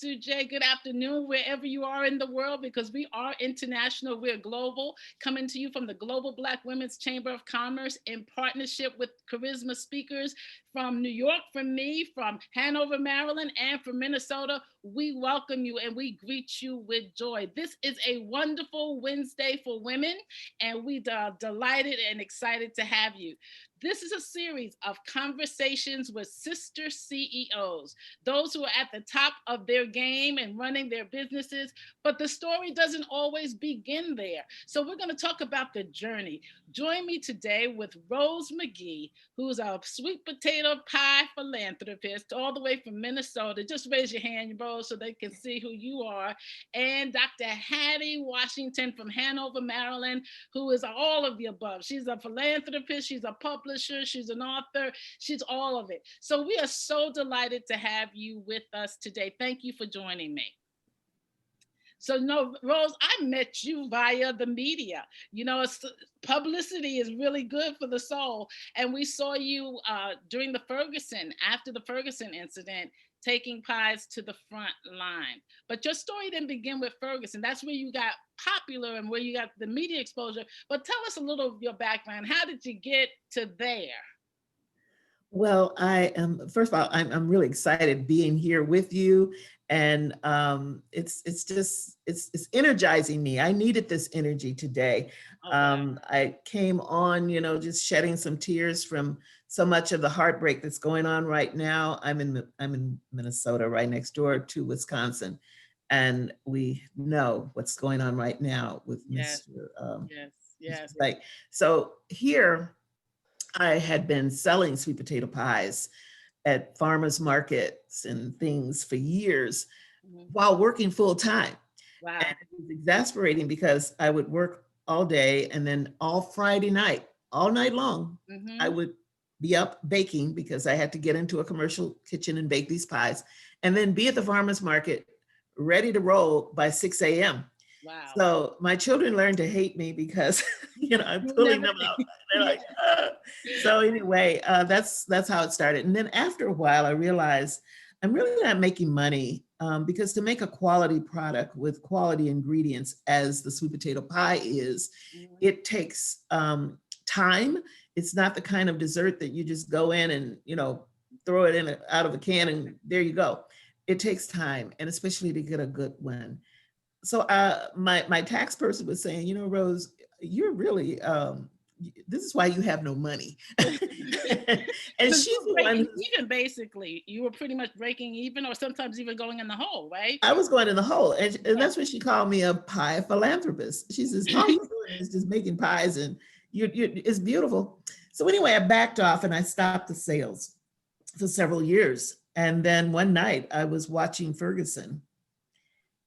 Sujay. Good afternoon, wherever you are in the world, because we are international, we're global, coming to you from the Global Black Women's Chamber of Commerce in partnership with Charisma Speakers from New York, from me, from Hanover, Maryland, and from Minnesota. We welcome you and we greet you with joy. This is a wonderful Wednesday for women, and we are delighted and excited to have you. This is a series of conversations with sister CEOs, those who are at the top of their game and running their businesses, but the story doesn't always begin there. So we're going to talk about the journey. Join me today with Rose McGee, who's a sweet potato pie philanthropist all the way from Minnesota. Just raise your hand, Rose, so they can see who you are. And Dr. Hattie Washington from Hanover, Maryland, who is all of the above. She's a philanthropist, she's a publisher, she's an author, she's all of it. So we are so delighted to have you with us today. Thank you for joining me. So no, Rose, I met you via the media. You know, publicity is really good for the soul. And we saw you during after the Ferguson incident, taking pies to the front line. But your story didn't begin with Ferguson. That's where you got popular and where you got the media exposure. But tell us a little of your background. How did you get to there? Well, I am, first of all, I'm really excited being here with you. And it's energizing me. I needed this energy today. Okay. I came on, just shedding some tears from so much of the heartbreak that's going on right now. I'm in Minnesota, right next door to Wisconsin. And we know what's going on right now with Yes, Mr. yes, yes. Like, so here, I had been selling sweet potato pies at farmers markets and things for years while working full time. Wow. And it was exasperating because I would work all day and then all Friday night, all night long, I would be up baking because I had to get into a commercial kitchen and bake these pies and then be at the farmers market ready to roll by 6 a.m. Wow. So my children learned to hate me because, I'm pulling them out. They're like, ah. So anyway, that's how it started. And then after a while, I realized I'm really not making money because to make a quality product with quality ingredients, as the sweet potato pie is, it takes time. It's not the kind of dessert that you just go in and, throw it in out of a can and there you go. It takes time, and especially to get a good one. So my tax person was saying, Rose, you're really, this is why you have no money. And she's the one. Even basically, you were pretty much breaking even, or sometimes even going in the hole, right? I was going in the hole, and that's what she called me, a pie philanthropist. She says, all you're doing is just making pies, and it's beautiful. So anyway, I backed off and I stopped the sales for several years, and then one night I was watching Ferguson.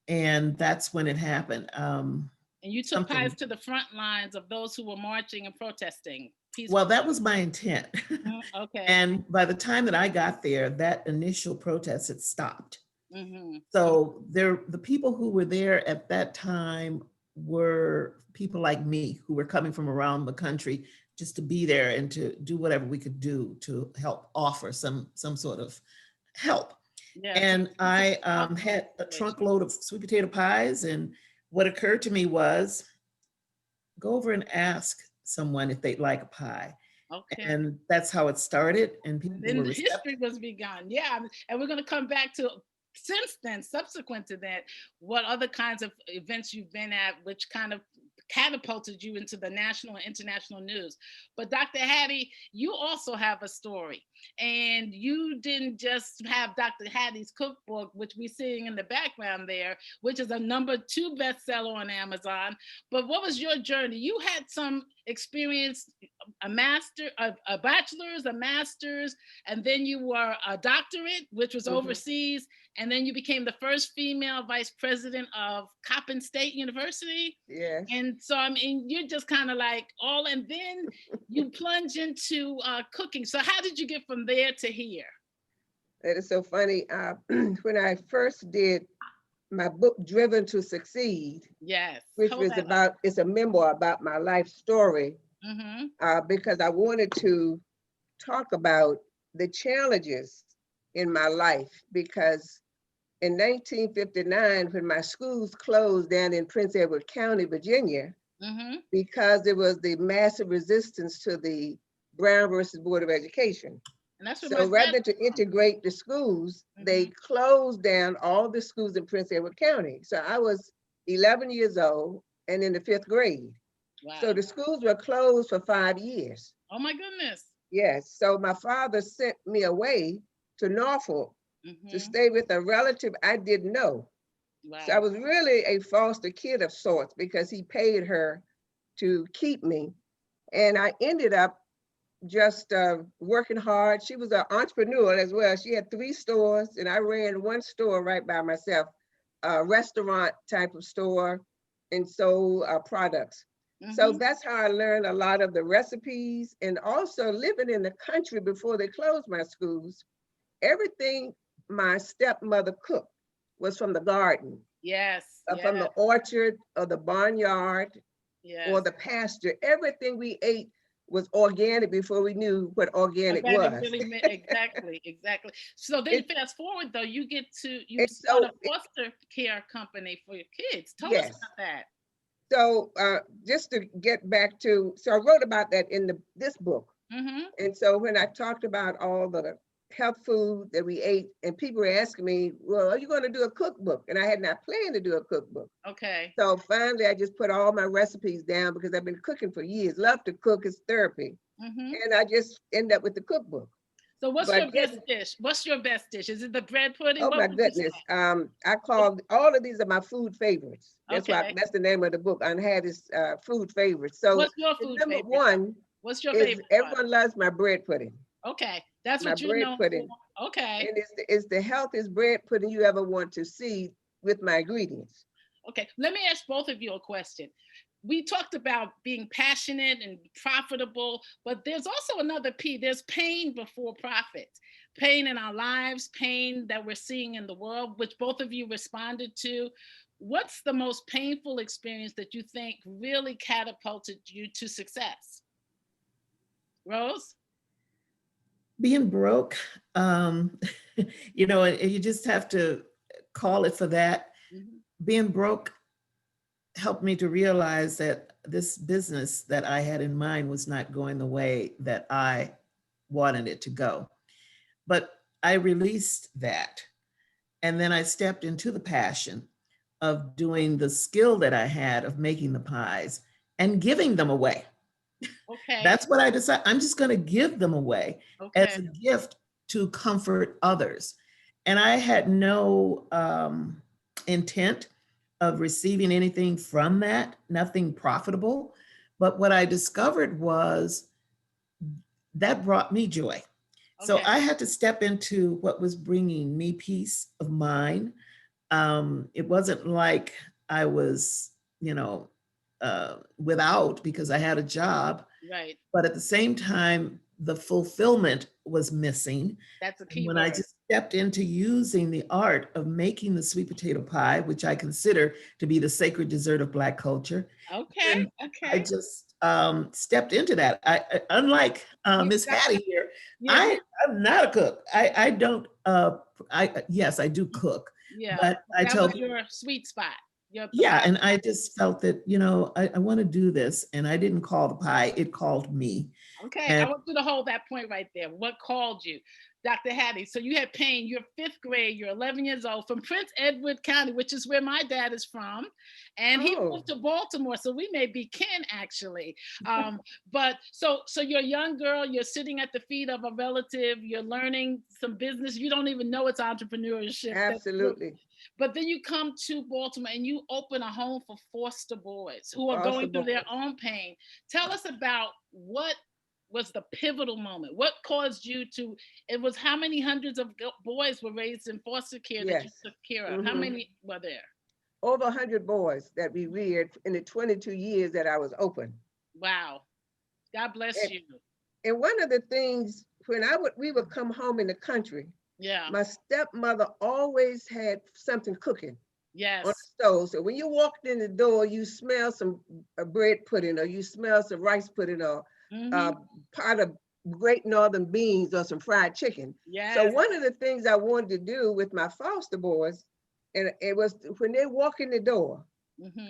And that's when it happened. And you took pies to the front lines of those who were marching and protesting peacefully. Well, that was my intent. Okay. And by the time that I got there, that initial protest had stopped. So the people who were there at that time were people like me who were coming from around the country just to be there and to do whatever we could do to help offer some sort of help. Yeah, and I had a trunk load of sweet potato pies. And what occurred to me was go over and ask someone if they'd like a pie. Okay. And that's how it started. And people then the history was begun. Yeah. And we're going to come back to, since then, subsequent to that, what other kinds of events you've been at, which kind of catapulted you into the national and international news. But Dr. Hattie, you also have a story, and you didn't just have Dr. Hattie's cookbook, which we're seeing in the background there, which is a #2 bestseller on Amazon. But what was your journey? You had some experience, a bachelor's, a master's, and then you were a doctorate, which was overseas. And then you became the first female vice president of Coppin State University. Yeah. And so, I mean, you're just kind of like all, and then you plunge into cooking. So how did you get from there to here? That is so funny. When I first did my book, Driven to Succeed, yes, which was it's a memoir about my life story, because I wanted to talk about the challenges in my life, because in 1959, when my schools closed down in Prince Edward County, Virginia, because there was the massive resistance to the Brown versus Board of Education. And that's so rather than to integrate the schools, they closed down all the schools in Prince Edward County. So I was 11 years old and in the 5th grade. Wow. So the schools were closed for 5 years. Oh my goodness. Yes, so my father sent me away to Norfolk to stay with a relative I didn't know. Wow. So I was really a foster kid of sorts because he paid her to keep me. And I ended up just working hard. She was an entrepreneur as well. She had 3 stores and I ran 1 store right by myself, a restaurant type of store, and sold products. So that's how I learned a lot of the recipes, and also living in the country before they closed my schools. Everything my stepmother cooked was from the garden. Yes. From the orchard or the barnyard or the pasture. Everything we ate was organic before we knew what organic was. Really meant, exactly. So then fast forward though, you start a foster care company for your kids. Tell us about that. So just to get back to, so I wrote about that in this book. And so when I talked about all the health food that we ate, and people were asking me, well, are you going to do a cookbook? And I had not planned to do a cookbook. Okay. So finally, I just put all my recipes down because I've been cooking for years. Love to cook, is therapy. And I just end up with the cookbook. So what's your best dish? What's your best dish? Is it the bread pudding? Oh my goodness. I called, all of these are my food favorites. That's why, that's the name of the book, on Hattie's food favorites. So what's your food number favorite? One what's your favorite? Everyone loves my bread pudding. Okay, that's my what you're bread known pudding. For. Okay. And it's the healthiest bread pudding you ever want to see with my ingredients. Okay, let me ask both of you a question. We talked about being passionate and profitable, but there's also another P. There's pain before profit. Pain in our lives, pain that we're seeing in the world, which both of you responded to. What's the most painful experience that you think really catapulted you to success? Rose? Being broke, you know, you just have to call it for that. Being broke helped me to realize that this business that I had in mind was not going the way that I wanted it to go. But I released that. And then I stepped into the passion of doing the skill that I had of making the pies and giving them away. Okay. That's what I decided. I'm just going to give them away as a gift to comfort others. And I had no intent of receiving anything from that, nothing profitable. But what I discovered was that brought me joy. So I had to step into what was bringing me peace of mind. It wasn't like I was, you know, without, because I had a job. Right. But at the same time, the fulfillment was missing. That's a key when word. I just stepped into using the art of making the sweet potato pie, which I consider to be the sacred dessert of Black culture. Okay. I just stepped into that. Unlike Miss Hattie here, I'm not a cook. I don't. Yes, I do cook. Yeah. But I tell people, your sweet spot. Yeah, and I just felt that, you know, I want to do this, and I didn't call the pie; it called me. Okay, and I want you to hold that point right there. What called you, Dr. Hattie? So you had pain. You're 5th grade. You're 11 years old, from Prince Edward County, which is where my dad is from, and he moved to Baltimore. So we may be kin, actually. But so you're a young girl. You're sitting at the feet of a relative. You're learning some business. You don't even know it's entrepreneurship. Absolutely. But then you come to Baltimore and you open a home for foster boys who are going through their own pain. Tell us about what was the pivotal moment. What caused you to, it was how many hundreds of boys were raised in foster care that you took care of? How many were there? Over 100 boys that we reared in the 22 years that I was open. Wow. God bless you. And one of the things, when we would come home in the country, my stepmother always had something cooking on the stove. So when you walked in the door, you smell some bread pudding, or you smell some rice pudding, or pot of Great Northern beans, or some fried chicken. So one of the things I wanted to do with my foster boys And it was when they walk in the door,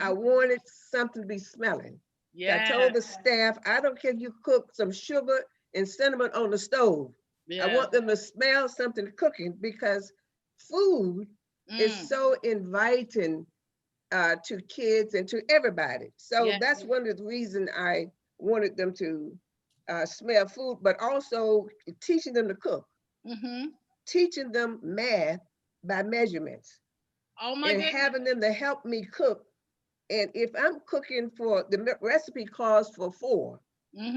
I wanted something to be smelling. Yeah. I told the staff, I don't care if you cook some sugar and cinnamon on the stove. I want them to smell something cooking, because food is so inviting to kids and to everybody. So that's one of the reasons I wanted them to smell food, but also teaching them to cook, teaching them math by measurements. Oh my goodness. Having them to help me cook. And if I'm cooking for, the recipe calls for 4,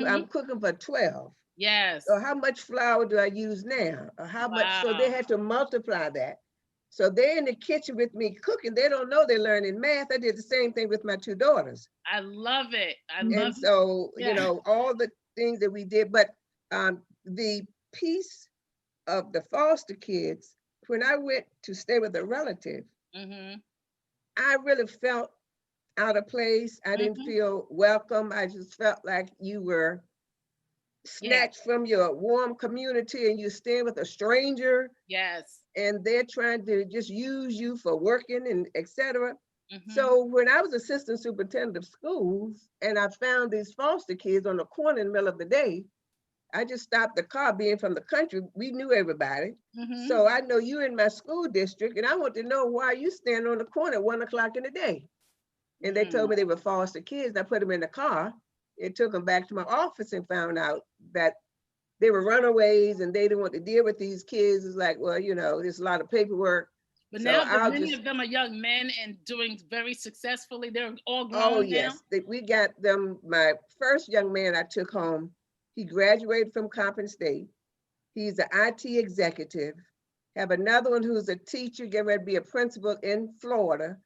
I'm cooking for 12. Yes. So how much flour do I use now? Or how much? So they had to multiply that. So they're in the kitchen with me cooking. They don't know they're learning math. I did the same thing with my 2 daughters. I love it. I love it. And so, you know, all the things that we did, but the piece of the foster kids, when I went to stay with a relative, I really felt out of place. I didn't feel welcome. I just felt like you were snatched from your warm community and you stand with a stranger. Yes. And they're trying to just use you for working and etc. So when I was assistant superintendent of schools and I found these foster kids on the corner in the middle of the day, I just stopped the car. Being from the country, we knew everybody. So I know you in my school district and I want to know why you stand on the corner at 1 o'clock in the day. And they told me they were foster kids. I put them in the car. It took them back to my office and found out that they were runaways and they didn't want to deal with these kids. It's like, well, you know, there's a lot of paperwork. But so now many of them are young men and doing very successfully. They're all grown now. Oh, yes. We got them. My first young man I took home, he graduated from Compton State. He's an IT executive. Have another one who's a teacher, getting ready to be a principal in Florida.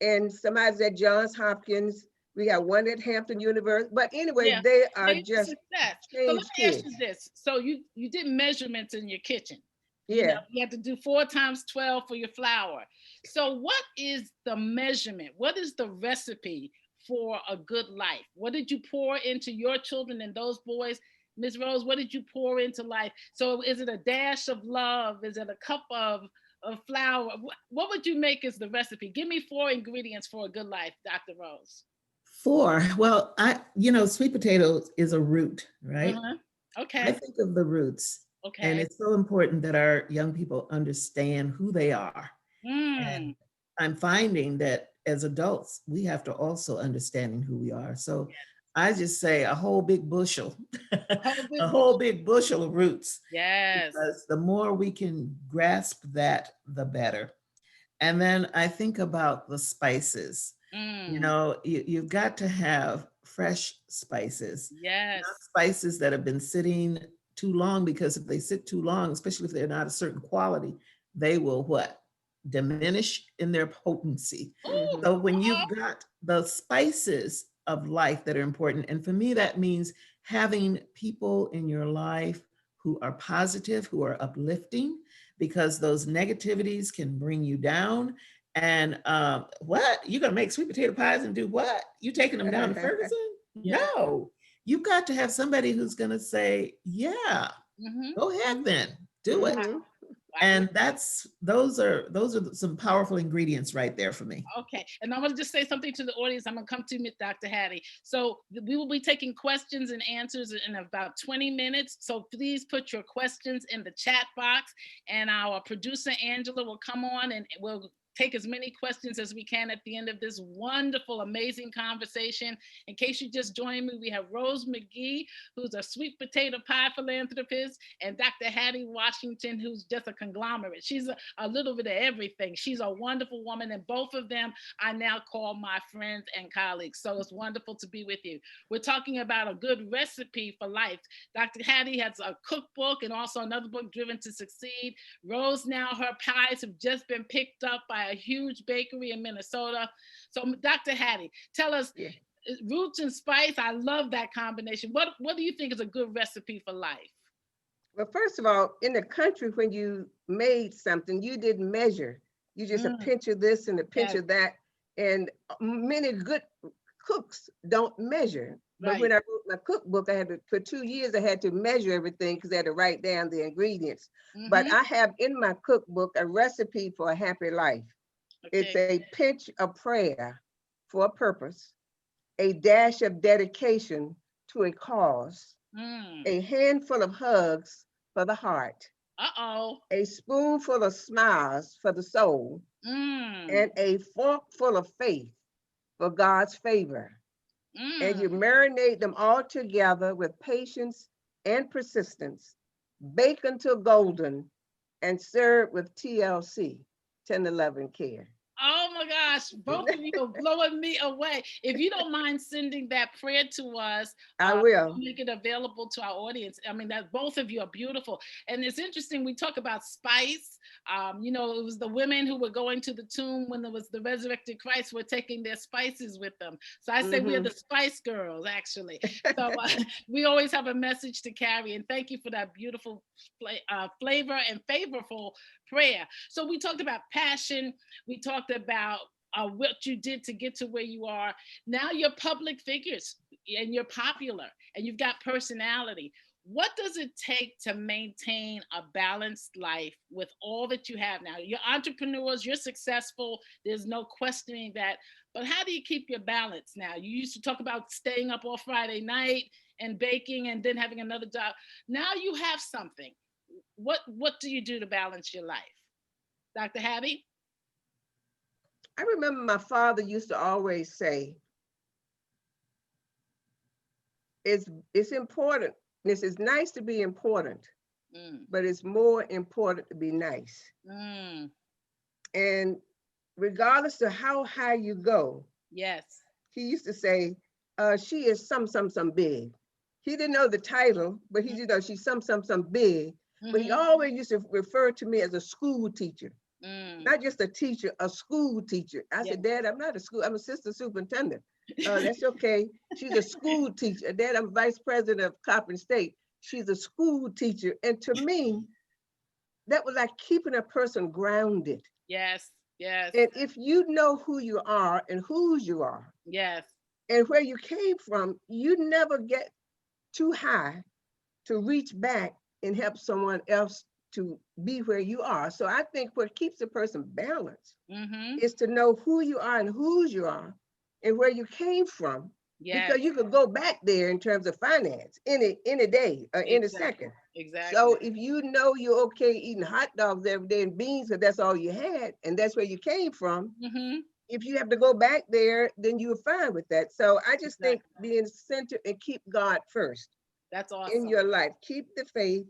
And somebody's at Johns Hopkins. We got one at Hampton University. But anyway, they are just success. So let me ask you this. So you did measurements in your kitchen. You know, you had to do 4 times 12 for your flour. So what is the measurement? What is the recipe for a good life? What did you pour into your children and those boys? Ms. Rose, what did you pour into life? So is it a dash of love? Is it a cup of flour? What would you make as the recipe? Give me 4 ingredients for a good life, Dr. Rose. 4. Well, sweet potato is a root, right? Okay. I think of the roots. Okay. And it's so important that our young people understand who they are. And I'm finding that as adults, we have to also understand who we are. So I just say a whole big bushel, a whole big bushel of roots. Yes. Because the more we can grasp that, the better. And then I think about the spices. You know, you've got to have fresh spices. Yes. Not spices that have been sitting too long, because if they sit too long, especially if they're not a certain quality, they will what? Diminish in their potency. So when you've got the spices of life that are important, and for me, that means having people in your life who are positive, who are uplifting, because those negativities can bring you down. And what? You're gonna make sweet potato pies and do what? You taking them down to Ferguson? No, you've got to have somebody who's gonna say, yeah, go ahead then, do it. And those are some powerful ingredients right there for me. Okay, and I'm gonna just say something to the audience. I'm gonna come to you, Dr. Hattie. So we will be taking questions and answers in about 20 minutes. So please put your questions in the chat box, and our producer Angela will come on and we'll take as many questions as we can at the end of this wonderful, amazing conversation. In case you just joined me, we have Rose McGee, who's a sweet potato pie philanthropist, and Dr. Hattie Washington, who's just a conglomerate. She's a little bit of everything. She's a wonderful woman, and both of them I now call my friends and colleagues. So it's wonderful to be with you. We're talking about a good recipe for life. Dr. Hattie has a cookbook and also another book, Driven to Succeed. Rose, now her pies have just been picked up by a huge bakery in Minnesota. So Dr. Hattie, tell us, roots and spice, I love that combination. What do you think is a good recipe for life? Well, first of all, in the country, when you made something, you didn't measure. You just a pinch of this and a pinch of that. And many good cooks don't measure. But when I wrote my cookbook, I had to, for 2 years, I had to measure everything because I had to write down the ingredients. But I have in my cookbook a recipe for a happy life. Okay. It's a pinch of prayer for a purpose, a dash of dedication to a cause, a handful of hugs for the heart, a spoonful of smiles for the soul, and a forkful of faith for God's favor. And you marinate them all together with patience and persistence, bake until golden, and serve with TLC, tender loving care. Oh my gosh, both of you are blowing me away. If you don't mind sending that prayer to us, I will make it available to our audience. I mean, that both of you are beautiful. And it's interesting, we talk about spice. You know, it was the women who were going to the tomb when there was the resurrected Christ were taking their spices with them. So I say we are the Spice Girls, actually. So we always have a message to carry. And thank you for that beautiful flavor and favorable prayer. So we talked about passion. We talked about what you did to get to where you are. Now you're public figures and you're popular and you've got personality. What does it take to maintain a balanced life with all that you have now? You're entrepreneurs, you're successful. There's no questioning that. But how do you keep your balance now? You used to talk about staying up all Friday night and baking and then having another job. Now you have something. What do you do to balance your life? Dr. Hattie? I remember my father used to always say, it's important. This is nice to be important, but it's more important to be nice. And regardless of how high you go, yes, he used to say, she is some big. He didn't know the title, but he did know she's some big. But he always used to refer to me as a school teacher. Not just a teacher, a school teacher. I said, Dad, I'm not a school, I'm assistant superintendent. That's okay. She's a school teacher. Dad, I'm vice president of Coppin State. She's a school teacher. And to me, that was like keeping a person grounded. Yes, yes. And if you know who you are and whose you are, yes, and where you came from, you never get too high to reach back and help someone else to be where you are. So I think what keeps a person balanced is to know who you are and whose you are and where you came from. Yes. Because you could go back there in terms of finance in a day or in a second. Exactly. So if you know you're okay eating hot dogs every day and beans, because that's all you had and that's where you came from, if you have to go back there, then you're fine with that. So I just think being centered and keep God first. That's awesome. In your life, keep the faith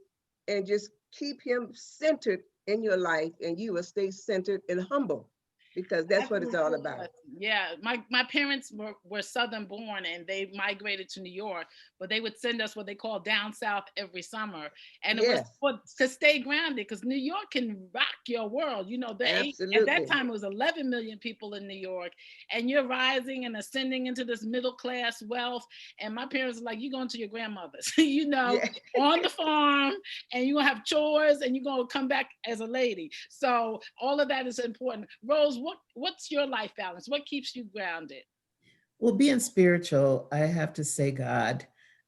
and just keep him centered in your life, and you will stay centered and humble, because that's what it's all about. Yeah, my parents were Southern born and they migrated to New York, but they would send us what they call down south every summer. And it was to stay grounded, because New York can rock your world. You know, at that time it was 11 million people in New York, and you're rising and ascending into this middle class wealth. And my parents were like, you're going to your grandmother's, you know, on the farm, and you're going to have chores and you're going to come back as a lady. So all of that is important. Rose, what's your life balance? What keeps you grounded? Well, being spiritual, I have to say God.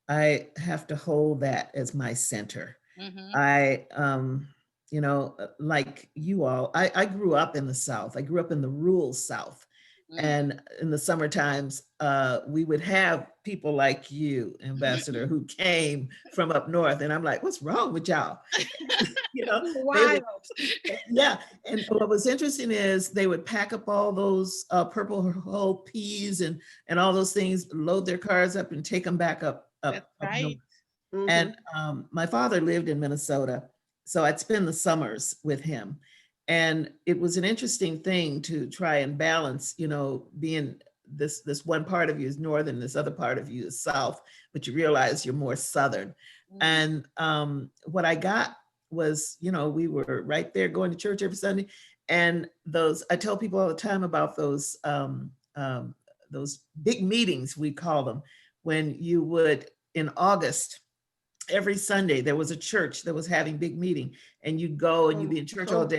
I have to hold that as my center. I, you know, like you all, I grew up in the South. I grew up in the rural South. And in the summer times, we would have people like you, Ambassador, who came from up north. And I'm like, what's wrong with y'all? You know, yeah. And what was interesting is they would pack up all those purple whole peas and all those things, load their cars up and take them back up north. And my father lived in Minnesota, so I'd spend the summers with him. And it was an interesting thing to try and balance, you know, being this one part of you is northern, this other part of you is south, but you realize you're more southern. And what I got was, you know, we were right there going to church every Sunday. And I tell people all the time about those big meetings, we call them, when you would, in August, every Sunday, there was a church that was having big meeting, and you'd go and you'd be in church all day,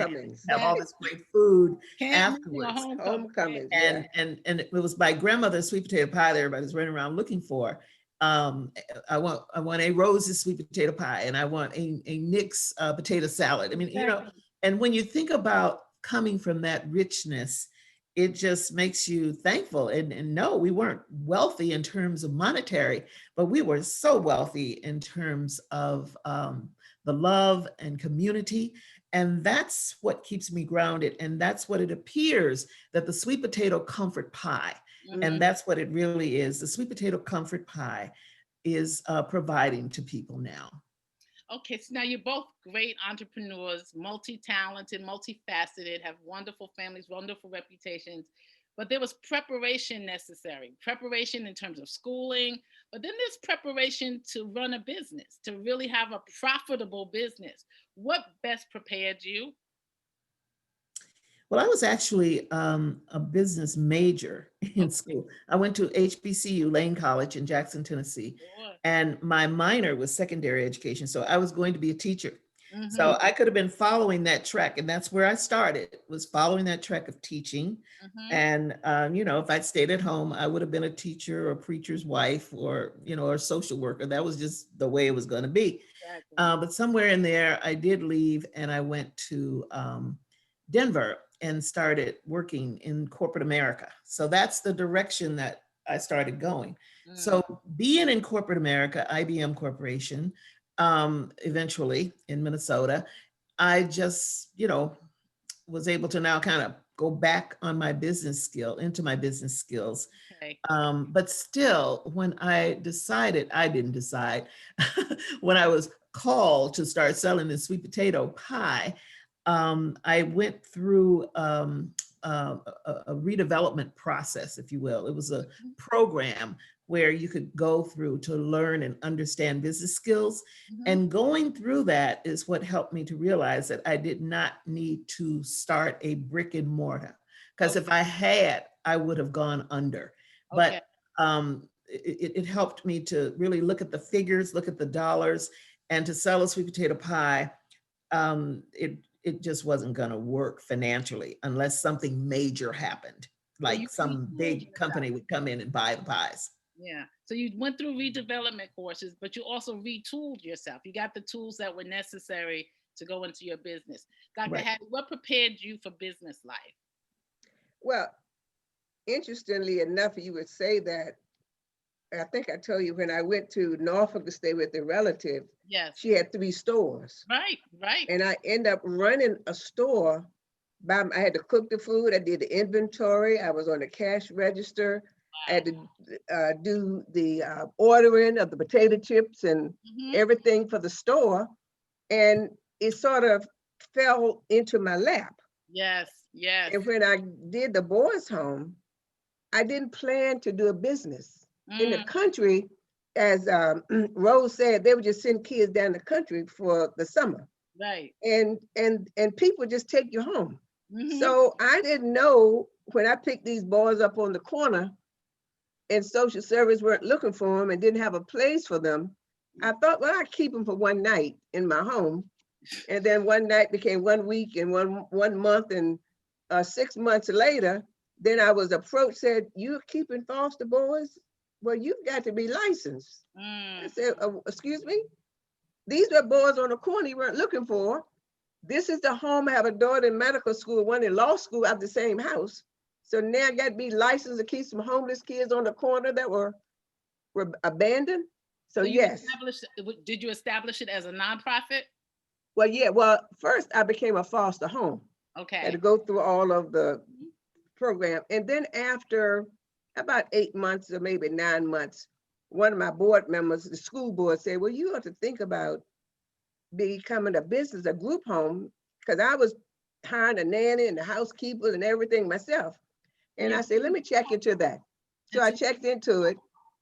have all this great food afterwards. Homecomings. And it was my grandmother's sweet potato pie that everybody's running around looking for. I want a Rose's sweet potato pie, and I want a Nick's potato salad. I mean, you know, and when you think about coming from that richness it just makes you thankful. And no, we weren't wealthy in terms of monetary, but we were so wealthy in terms of the love and community. And that's what keeps me grounded. And that's what it appears that the sweet potato comfort pie, and that's what it really is. The sweet potato comfort pie is providing to people now. Okay, so now you're both great entrepreneurs, multi-talented, multifaceted, have wonderful families, wonderful reputations, but there was preparation necessary. Preparation in terms of schooling, but then there's preparation to run a business, to really have a profitable business. What best prepared you? Well, I was actually a business major in school. I went to HBCU, Lane College in Jackson, Tennessee, and my minor was secondary education. So I was going to be a teacher. So I could have been following that track, and that's where I started, was following that track of teaching. And, you know, if I'd stayed at home, I would have been a teacher or preacher's wife or, you know, or social worker. That was just the way it was going to be. Exactly. But somewhere in there, I did leave and I went to Denver and started working in corporate America. So that's the direction that I started going. So being in corporate America, IBM Corporation, eventually in Minnesota, I just, you know, was able to now kind of go back on my business skill, into my business skills. Okay. But still, when I decided, I didn't decide, when I was called to start selling the sweet potato pie, I went through a redevelopment process, if you will. It was a program where you could go through to learn and understand business skills. And going through that is what helped me to realize that I did not need to start a brick and mortar. Because if I had, I would have gone under. But it helped me to really look at the figures, look at the dollars, and to sell a sweet potato pie, it just wasn't going to work financially unless something major happened, like some big company would come in and buy the pies. Yeah. So you went through redevelopment courses, but you also retooled yourself. You got the tools that were necessary to go into your business. Dr. Hattie, what prepared you for business life? Well, interestingly enough, you would say that. I think I told you when I went to Norfolk to stay with a relative, she had 3 stores. Right. And I ended up running a store. I had to cook the food. I did the inventory. I was on the cash register. I had to do the ordering of the potato chips and everything for the store. And it sort of fell into my lap. Yes. And when I did the boys' home, I didn't plan to do a business. In the country, as Rose said, they would just send kids down the country for the summer. Right. And people just take you home. So I didn't know when I picked these boys up on the corner and social service weren't looking for them and didn't have a place for them. I thought, well, I'd keep them for one night in my home. And then one night became 1 week and one month, and 6 months later, then I was approached, said, "You're keeping foster boys? Well, you've got to be licensed." I said, "Excuse me? These were boys on the corner you weren't looking for. This is the home. I have a daughter in medical school, one in law school at the same house. So now I got to be licensed to keep some homeless kids on the corner that were abandoned." So yes. Did you establish it as a nonprofit? Well, yeah. Well, first I became a foster home. Okay. I had to go through all of the program. And then after about 8 months or maybe 9 months, one of my board members, the school board, said, "Well, you ought to think about becoming a business, a group home," because I was hiring a nanny and the housekeeper and everything myself. And I said, "Let me check into that." So I checked into it.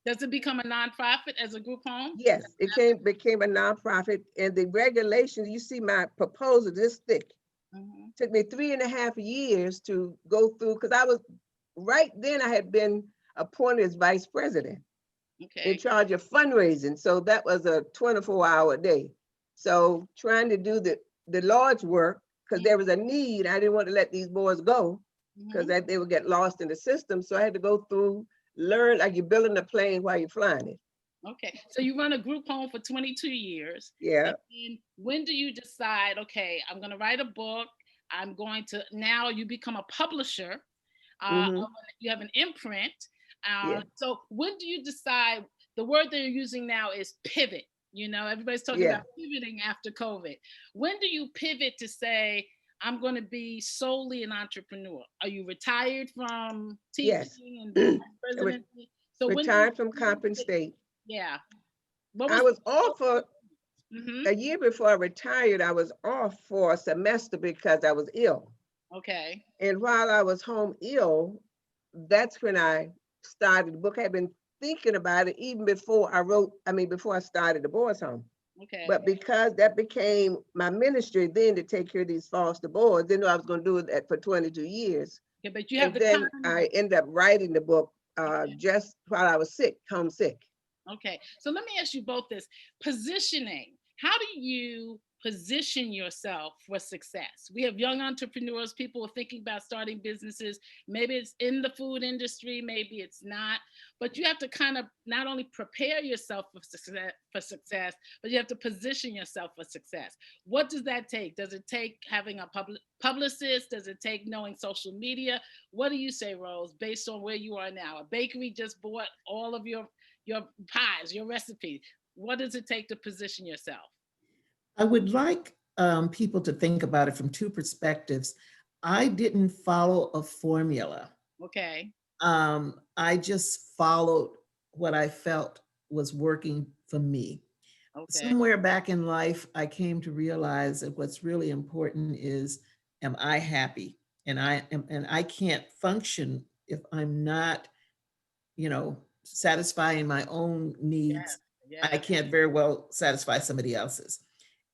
Does it become a nonprofit as a group home? Yes, it became a nonprofit. And the regulations, you see my proposal this thick. Took me 3.5 years to go through, because I was, right then I had been appointed as vice president in charge of fundraising. So that was a 24-hour day. So trying to do the Lord's work, because there was a need. I didn't want to let these boys go because they would get lost in the system. So I had to go through, learn, like you're building a plane while you're flying it. Okay, so you run a group home for 22 years. Yeah. And when do you decide, okay, I'm going to write a book. I'm going to, now you become a publisher. You have an imprint. Yeah. So when do you decide? The word that you're using now is pivot. You know, everybody's talking Yeah. about pivoting after COVID. When do you pivot to say, I'm going to be solely an entrepreneur? Are you retired from Yes. teaching and vice presidency? So when do Retired from Coppin State. yeah. What I was was off for mm-hmm. a year before I retired. I was off for a semester because I was ill. Okay. And while I was home ill, that's when I started the book. I had been thinking about it even before before I started the boys' home. Okay. But because that became my ministry then to take care of these foster boys, didn't know I was going to do that for 22 years. Okay, but you have and the then time. I ended up writing the book just while I was homesick. Okay, so let me ask you both this. Positioning. How do you position yourself for success? We have young entrepreneurs, people are thinking about starting businesses. Maybe it's in the food industry, maybe it's not, but you have to kind of not only prepare yourself for success, but you have to position yourself for success. What does that take? Does it take having a publicist? Does it take knowing social media? What do you say, Rose, based on where you are now? A bakery just bought all of your pies, your recipe. What does it take to position yourself? I would like people to think about it from two perspectives. I didn't follow a formula. Okay. I just followed what I felt was working for me. Okay. Somewhere back in life, I came to realize that what's really important is, am I happy? And I can't function if I'm not, satisfying my own needs. Yeah. I can't very well satisfy somebody else's.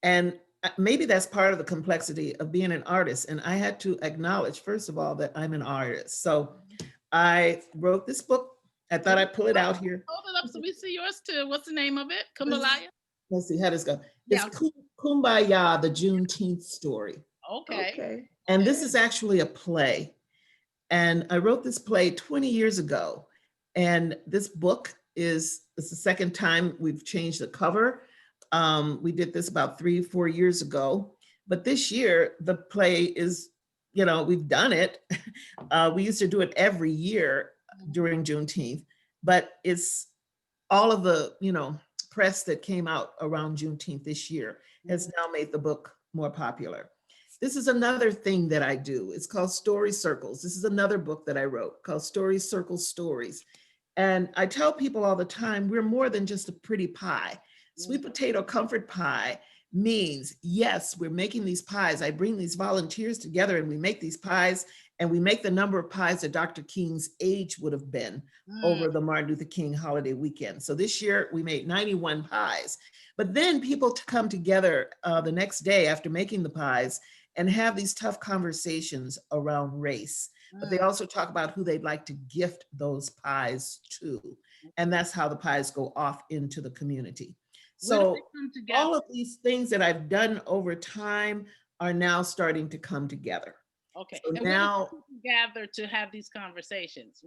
And maybe that's part of the complexity of being an artist. And I had to acknowledge, first of all, that I'm an artist. So I wrote this book. I thought I'd pull it out here. Hold it up so we see yours too. What's the name of it? Kumbaya? Let's see, how does it go? Yeah. It's Kumbaya, the Juneteenth story. Okay. And this is actually a play. And I wrote this play 20 years ago. And this book it's the second time we've changed the cover. We did this about 3-4 years ago. But this year, the play is, we've done it. We used to do it every year during Juneteenth, but it's all of the, press that came out around Juneteenth this year has now made the book more popular. This is another thing that I do. It's called Story Circles. This is another book that I wrote called Story Circle Stories. And I tell people all the time, we're more than just a pretty pie. Sweet potato comfort pie means, yes, we're making these pies. I bring these volunteers together and we make these pies, and we make the number of pies that Dr. King's age would have been over the Martin Luther King holiday weekend. So this year we made 91 pies. But then people come together the next day after making the pies and have these tough conversations around race. But they also talk about who they'd like to gift those pies to. And that's how the pies go off into the community. So all of these things that I've done over time are now starting to come together. Okay. So and now gather to have these conversations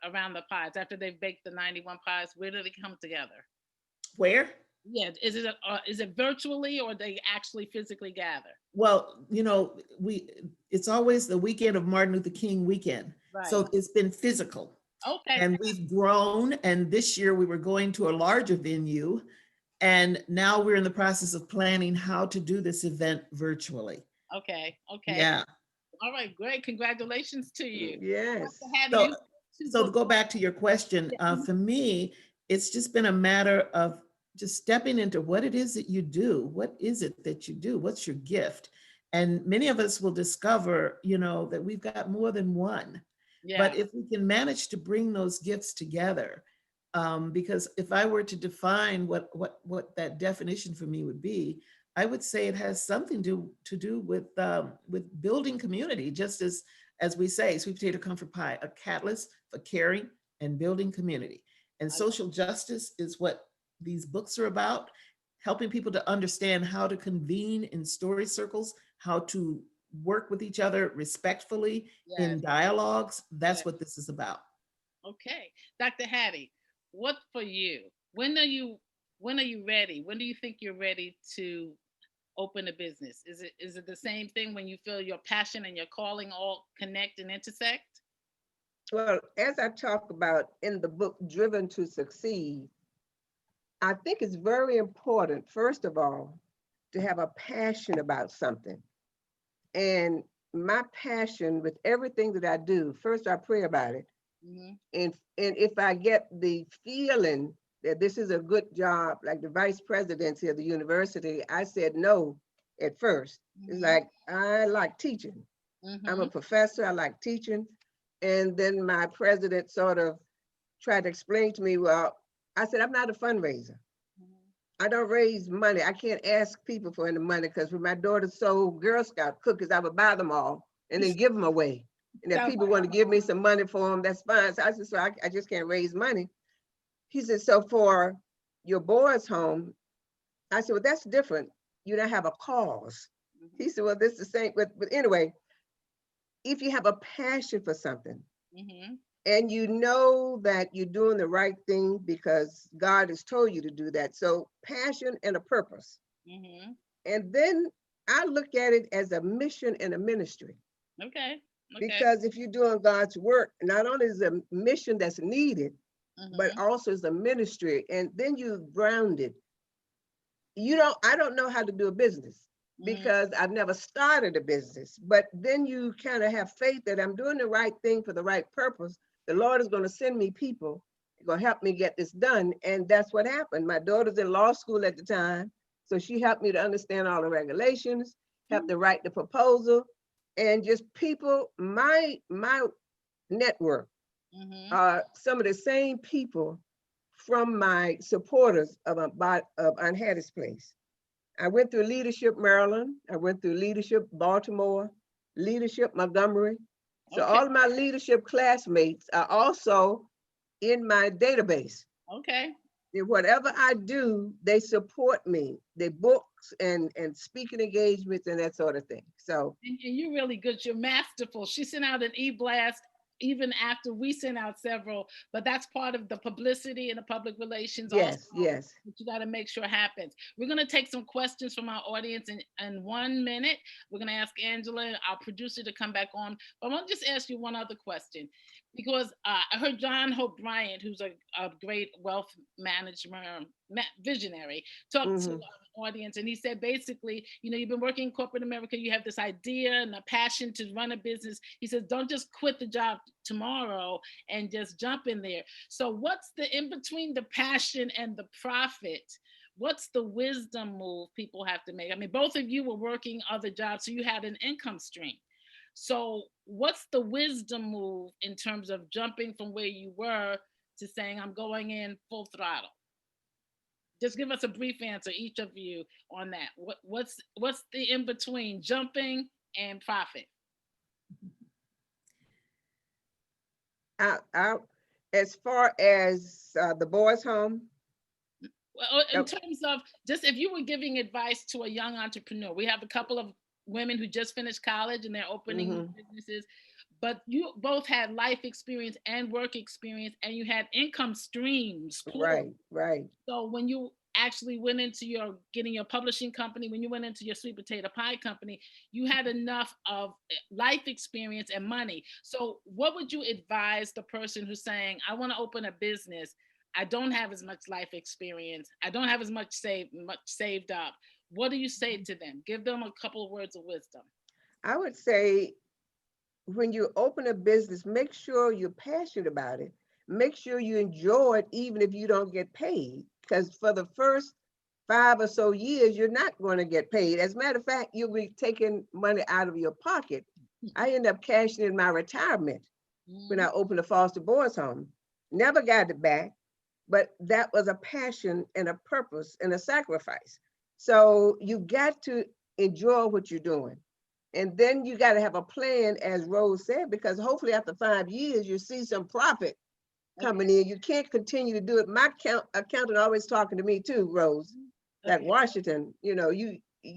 around the pies after they've baked the 91 pies. Where do they come together? Where? Yeah, is it virtually, or they actually physically gather? Well, it's always the weekend of Martin Luther King weekend. Right. So it's been physical. Okay. And we've grown. And this year we were going to a larger venue. And now we're in the process of planning how to do this event virtually. Okay. Yeah. All right, great. Congratulations to you. Yes. So to go back to your question, for me, it's just been a matter of just stepping into what it is that you do. What is it that you do? What's your gift? And many of us will discover, that we've got more than one. Yeah. But if we can manage to bring those gifts together, because if I were to define what that definition for me would be, I would say it has something to do with building community, just as we say, sweet potato comfort pie, a catalyst for caring and building community. And social justice is what these books are about, helping people to understand how to convene in story circles, how to work with each other respectfully in dialogues. That's what this is about. Okay. Dr. Hattie, what for you? When are you ready? When do you think you're ready to open a business? Is it the same thing when you feel your passion and your calling all connect and intersect? Well, as I talk about in the book, Driven to Succeed, I think it's very important, first of all, to have a passion about something. And my passion with everything that I do, first I pray about it. Mm-hmm. And if I get the feeling that this is a good job, like the vice presidency of the university, I said no at first. Mm-hmm. It's like, I like teaching. Mm-hmm. I'm a professor, I like teaching. And then my president sort of tried to explain to me, well, I said, I'm not a fundraiser. I don't raise money. I can't ask people for any money because when my daughter sold Girl Scout cookies, I would buy them all and then give them away. And if people want to give me some money for them, that's fine. So I said, so I just can't raise money. He said, so for your boys' home, I said, well, that's different. You don't have a cause. He said, well, this is the same. But anyway, if you have a passion for something, mm-hmm. and you know that you're doing the right thing because God has told you to do that. So passion and a purpose. Mm-hmm. And then I look at it as a mission and a ministry. Okay. Because if you're doing God's work, not only is a mission that's needed, mm-hmm. but also is a ministry. And then you grounded. I don't know how to do a business because I've never started a business, but then you kind of have faith that I'm doing the right thing for the right purpose. The Lord is going to send me people, going to help me get this done. And that's what happened. My daughter's in law school at the time. So she helped me to understand all the regulations, helped to write the proposal, and just people, my network, mm-hmm. Some of the same people from my supporters of On Hattie's Place. I went through Leadership Maryland. I went through Leadership Baltimore, Leadership Montgomery. So all of my leadership classmates are also in my database. Okay. And whatever I do, they support me. They books and speaking engagements and that sort of thing. So and you're really good. You're masterful. She sent out an e-blast even after we sent out several, but that's part of the publicity and the public relations. Yes, also, yes. that you got to make sure happens. We're going to take some questions from our audience in 1 minute. We're going to ask Angela, our producer, to come back on. But I want to just ask you one other question, because I heard John Hope Bryant, who's a great wealth management visionary, talk mm-hmm. to our audience, and he said basically, you've been working in corporate America, you have this idea and a passion to run a business. He says, don't just quit the job tomorrow and just jump in there. So what's the in between the passion and the profit? What's the wisdom move people have to make? I mean, both of you were working other jobs, so you had an income stream. So what's the wisdom move in terms of jumping from where you were to saying, I'm going in full throttle? Just give us a brief answer, each of you, on that. What's the in between jumping and profit? As far as the boys' home? Well, in terms of just if you were giving advice to a young entrepreneur, we have a couple of women who just finished college and they're opening mm-hmm. businesses, but you both had life experience and work experience, and you had income streams. Right. So when you actually went into getting your publishing company, when you went into your sweet potato pie company, you had enough of life experience and money. So what would you advise the person who's saying, I want to open a business, I don't have as much life experience, I don't have as much saved up? What do you say to them? Give them a couple of words of wisdom. I would say, when you open a business, make sure you're passionate about it. Make sure you enjoy it, even if you don't get paid. Because for the first 5 or so years, you're not going to get paid. As a matter of fact, you'll be taking money out of your pocket. I ended up cashing in my retirement when I opened a foster boys home. Never got it back, but that was a passion and a purpose and a sacrifice. So you got to enjoy what you're doing. And then you got to have a plan, as Rose said, because hopefully after 5 years, you see some profit coming in. You can't continue to do it. My accountant always talking to me too, Rose, at Washington, you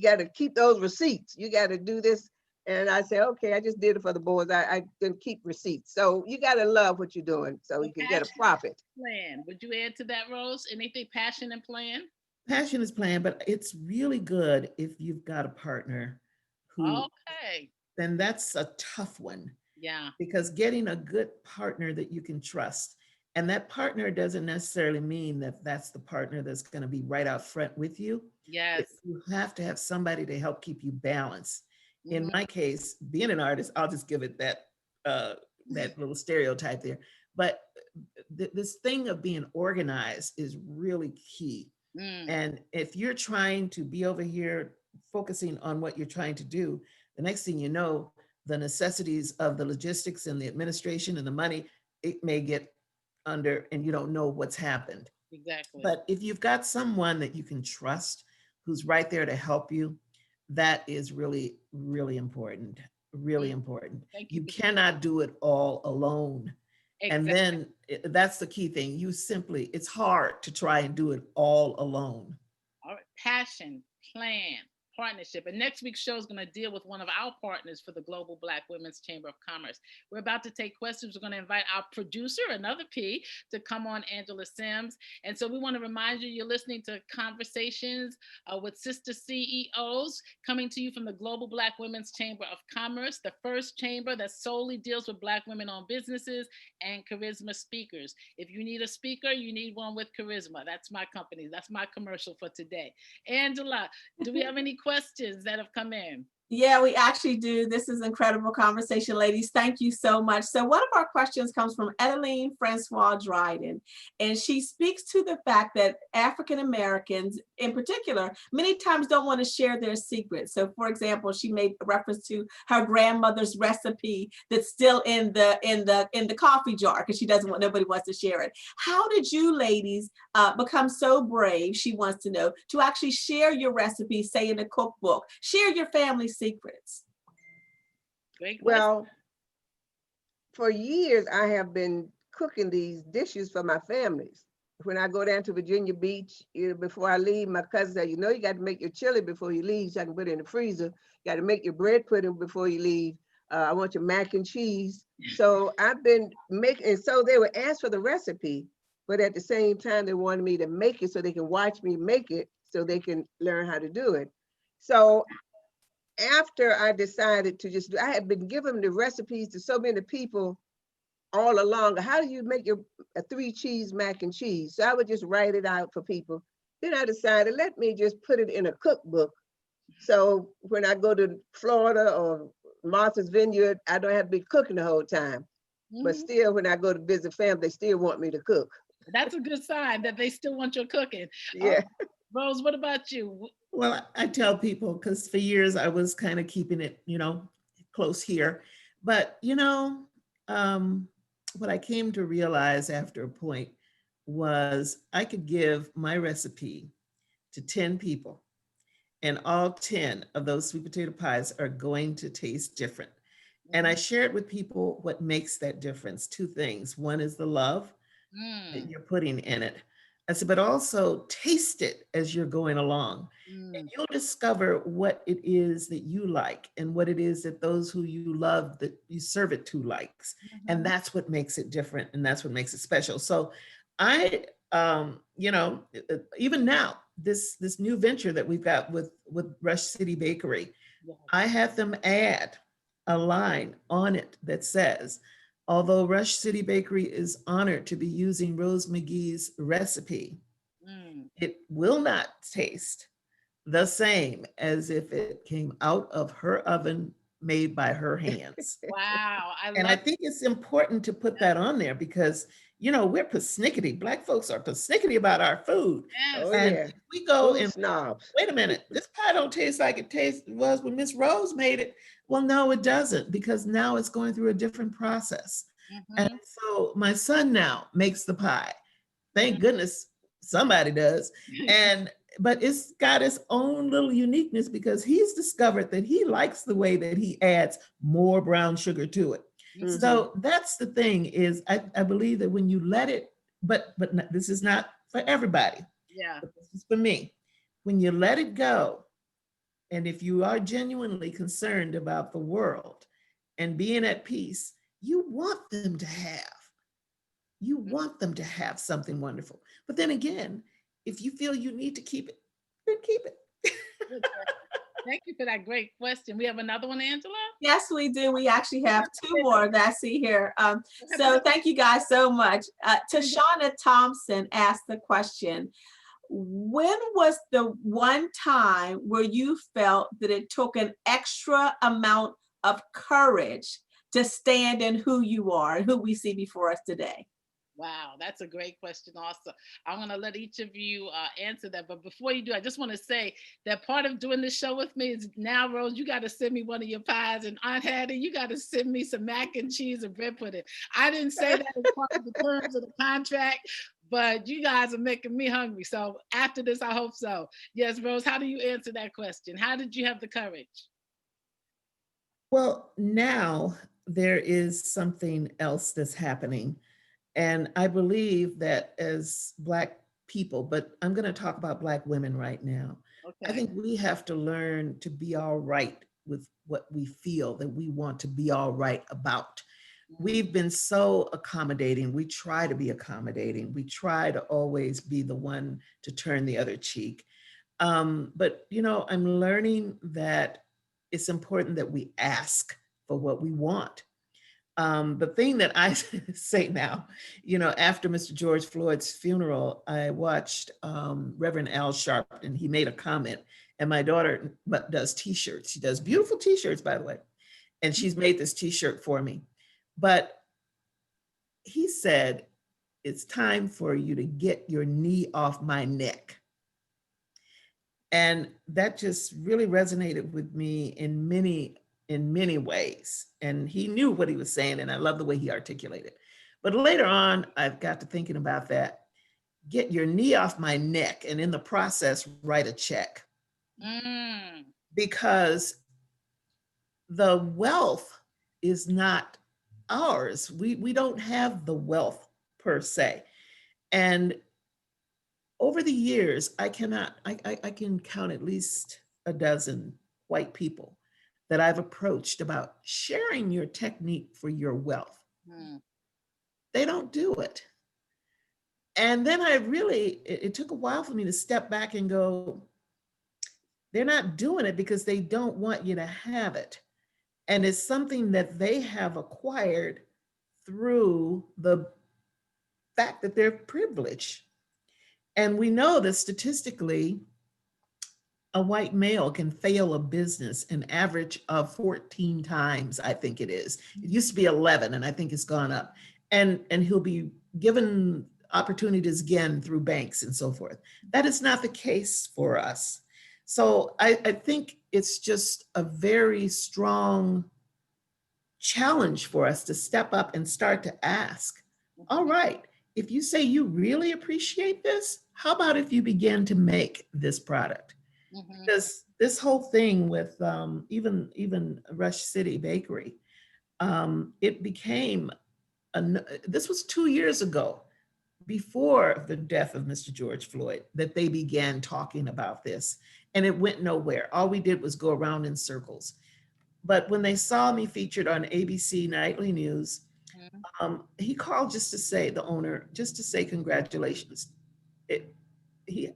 got to keep those receipts. You got to do this. And I say, okay, I just did it for the boys. I didn't keep receipts. So you got to love what you're doing so you can get a profit. Plan. Would you add to that, Rose? Anything passion and plan? Passion is plan, but it's really good if you've got a partner who, then that's a tough one. Yeah. Because getting a good partner that you can trust, and that partner doesn't necessarily mean that that's the partner that's going to be right out front with you. Yes. You have to have somebody to help keep you balanced. In Mhm. my case, being an artist, I'll just give it that little stereotype there. But this thing of being organized is really key. Mm. And if you're trying to be over here focusing on what you're trying to do, the next thing you know, the necessities of the logistics and the administration and the money, it may get under and you don't know what's happened. Exactly. But if you've got someone that you can trust, who's right there to help you, that is really, really important. Really important. Thank You you. cannot do it all alone. And Exactly. then that's the key thing. It's hard to try and do it all alone. All right. Passion, plan, partnership. And next week's show is going to deal with one of our partners for the Global Black Women's Chamber of Commerce. We're about to take questions. We're going to invite our producer, another P, to come on, Angela Sims. And so we want to remind you, you're listening to Conversations with Sister CEOs, coming to you from the Global Black Women's Chamber of Commerce, the first chamber that solely deals with Black women-owned businesses and charisma speakers. If you need a speaker, you need one with charisma. That's my company. That's my commercial for today. Angela, do we have any questions that have come in? Yeah, we actually do. This is incredible conversation, ladies. Thank you so much. So one of our questions comes from Edeline Francois Dryden, and she speaks to the fact that African Americans in particular many times don't want to share their secrets. So for example, she made a reference to her grandmother's recipe that's still in the coffee jar because nobody wants to share it. How did you ladies become so brave, she wants to know, to actually share your recipe, say in a cookbook, share your family secrets? Great question. Well, for years, I have been cooking these dishes for my families. When I go down to Virginia Beach, before I leave, my cousin said, you got to make your chili before you leave so I can put it in the freezer. You got to make your bread pudding before you leave. I want your mac and cheese. So I've been making, and so they would ask for the recipe, but at the same time, they wanted me to make it so they can watch me make it so they can learn how to do it. So after I decided to just do, I had been giving the recipes to so many people all along. How do you make a 3-cheese mac and cheese? So I would just write it out for people. Then I decided, let me just put it in a cookbook. So when I go to Florida or Martha's Vineyard, I don't have to be cooking the whole time. But still, when I go to visit family, they still want me to cook. That's a good sign that they still want your cooking. Yeah. Rose, what about you? Well, I tell people, because for years I was kind of keeping it, close here. But, what I came to realize after a point was I could give my recipe to 10 people, and all 10 of those sweet potato pies are going to taste different. And I shared with people what makes that difference. 2 things. One is the love that you're putting in it. I said, but also taste it as you're going along. And you'll discover what it is that you like and what it is that those who you love that you serve it to likes. And that's what makes it different. And that's what makes it special. So I, even now, this new venture that we've got with Rush City Bakery, I have them add a line on it that says, although Rush City Bakery is honored to be using Rose McGee's recipe, it will not taste the same as if it came out of her oven made by her hands. Wow. I think it's important to put that on there because, we're persnickety. Black folks are persnickety about our food. Yes. Oh, And yeah. we go Food and snobs. wait a minute, this pie don't taste like it was when Miss Rose made it. Well, no, it doesn't, because now it's going through a different process. And so my son now makes the pie. Thank goodness somebody does. But it's got its own little uniqueness because he's discovered that he likes the way that he adds more brown sugar to it. So that's the thing is I believe that when you let it, but this is not for everybody. Yeah. But this is for me. When you let it go, and if you are genuinely concerned about the world and being at peace, you want them to have something wonderful. But then again, if you feel you need to keep it, then keep it. Thank you for that great question. We have another one, Angela? Yes, we do. We actually have two more that I see here. So thank you guys so much. Tashana Thompson asked the question, when was the one time where you felt that it took an extra amount of courage to stand in who you are and who we see before us today? Wow, that's a great question also. I'm going to let each of you answer that. But before you do, I just want to say that part of doing this show with me is now, Rose, you got to send me one of your pies. And Aunt Hattie, you got to send me some mac and cheese and bread pudding. I didn't say that as part of the terms of the contract, but you guys are making me hungry. So after this, I hope so. Yes, Rose, how do you answer that question? How did you have the courage? Well, now there is something else that's happening. And I believe that as Black people, but I'm going to talk about Black women right now. Okay. I think we have to learn to be all right with what we feel that we want to be all right about. We've been so accommodating. We try to be accommodating. We try to always be the one to turn the other cheek. But, you know, I'm learning that it's important that we ask for what we want. The thing that I say now, you know, after Mr. George Floyd's funeral, I watched Reverend Al Sharpton. He made a comment, and my daughter does t-shirts. She does beautiful t-shirts, by the way. And she's made this t-shirt for me. But he said, it's time for you to get your knee off my neck. And that just really resonated with me in many ways. And he knew what he was saying, and I love the way he articulated. But later on, I've got to thinking about that. Get your knee off my neck, and in the process, write a check. Because the wealth is not ours. We don't have the wealth per se. And over the years, I can count at least a dozen white people that I've approached about sharing your technique for your wealth. They don't do it. And then it took a while for me to step back and go, they're not doing it because they don't want you to have it. And it's something that they have acquired through the fact that they're privileged. And we know that statistically, a white male can fail a business an average of 14 times, I think it is. It used to be 11, and I think it's gone up. And he'll be given opportunities again through banks and so forth. That is not the case for us. So I think it's just a very strong challenge for us to step up and start to ask, all right, if you say you really appreciate this, how about if you begin to make this product? Because this whole thing with even Rush City Bakery, it became, this was 2 years ago, before the death of Mr. George Floyd, that they began talking about this, and it went nowhere. All we did was go around in circles. But when they saw me featured on ABC Nightly News, he called just to say, the owner, just to say congratulations. He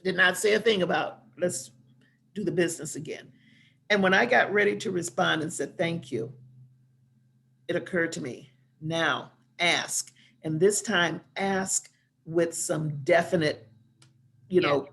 did not say a thing about let's do the business again. And when I got ready to respond and said thank you, it occurred to me, now ask. And this time ask with some definite,